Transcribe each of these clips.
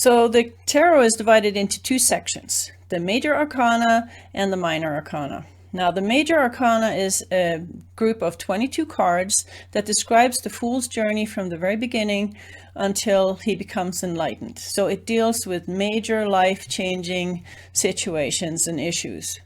So the tarot is divided into two sections, the Major Arcana and the Minor Arcana. Now, the Major Arcana is a group of 22 cards that describes the Fool's journey from the very beginning until he becomes enlightened. So it deals with major life-changing situations and issues.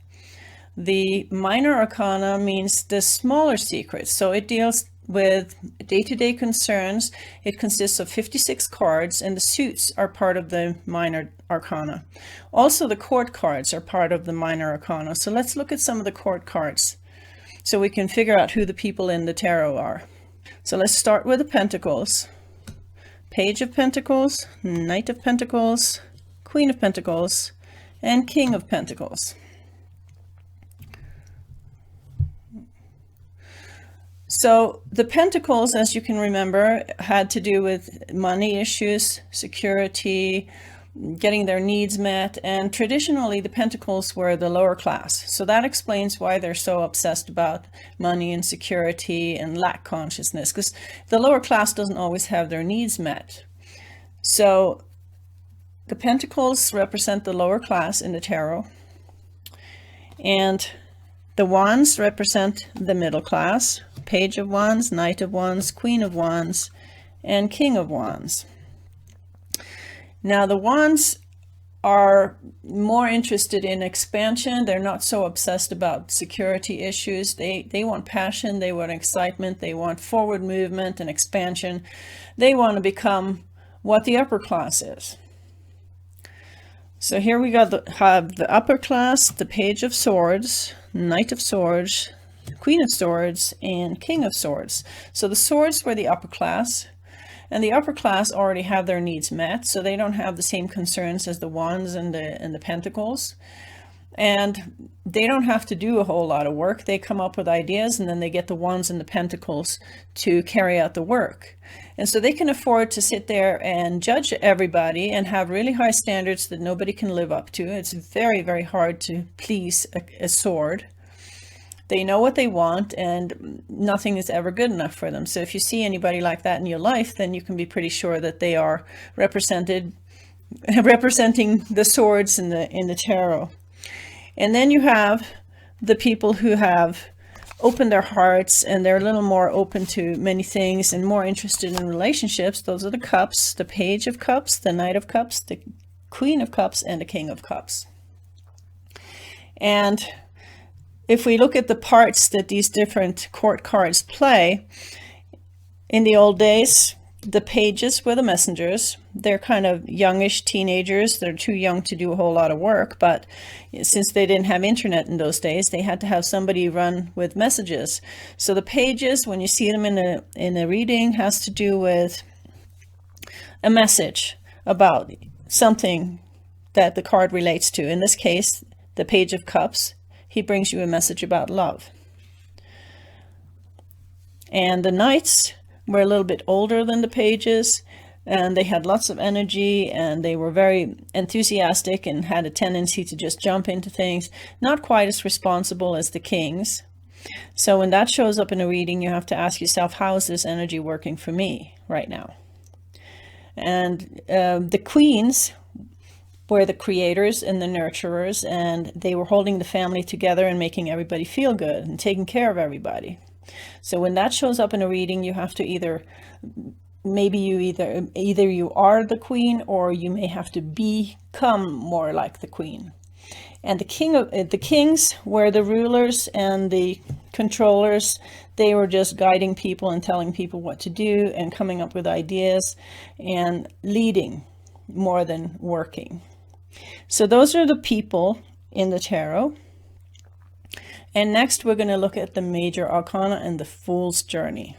The Minor Arcana means the smaller secrets. So it deals with day-to-day concerns. It consists of 56 cards, and the suits are part of the Minor Arcana. Also, the court cards are part of the Minor Arcana. So let's look at some of the court cards so we can figure out who the people in the tarot are. So let's start with the Pentacles. Page of Pentacles, Knight of Pentacles, Queen of Pentacles, and King of Pentacles. So the Pentacles, as you can remember, had to do with money issues, security, getting their needs met, and traditionally the Pentacles were the lower class. So that explains why they're so obsessed about money and security and lack consciousness, because the lower class doesn't always have their needs met. So the Pentacles represent the lower class in the tarot, and the Wands represent the middle class. Page of Wands, Knight of Wands, Queen of Wands, and King of Wands. Now the Wands are more interested in expansion. They're not so obsessed about security issues. They want passion, they want excitement, they want forward movement and expansion. They want to become what the upper class is. So here we have the upper class, the Page of Swords, Knight of Swords, Queen of Swords, and King of Swords. So the swords were the upper class, and the upper class already have their needs met, so they don't have the same concerns as the Wands and the Pentacles. And they don't have to do a whole lot of work. They come up with ideas, and then they get the Wands and the Pentacles to carry out the work. And so they can afford to sit there and judge everybody and have really high standards that nobody can live up to. It's very, very hard to please a sword. They know what they want, and nothing is ever good enough for them. So if you see anybody like that in your life, then you can be pretty sure that they are representing the swords in the tarot. And then you have the people who have opened their hearts, and they're a little more open to many things and more interested in relationships. Those are the Cups, the Page of Cups, the Knight of Cups, the Queen of Cups, and the King of Cups. And if we look at the parts that these different court cards play, in the old days, the pages were the messengers. They're kind of youngish teenagers. They're too young to do a whole lot of work, but since they didn't have internet in those days, they had to have somebody run with messages. So the pages, when you see them in a reading, has to do with a message about something that the card relates to. In this case, the Page of Cups, he brings you a message about love. And the Knights were a little bit older than the pages, and they had lots of energy, and they were very enthusiastic and had a tendency to just jump into things, not quite as responsible as the kings. So when that shows up in a reading, you have to ask yourself, how is this energy working for me right now? And the queens were the creators and the nurturers, and they were holding the family together and making everybody feel good and taking care of everybody. So when that shows up in a reading, you have to either you are the queen, or you may have to become more like the queen. And the kings were the rulers and the controllers. They were just guiding people and telling people what to do and coming up with ideas and leading more than working. So those are the people in the tarot. And next we're going to look at the Major Arcana and the Fool's Journey.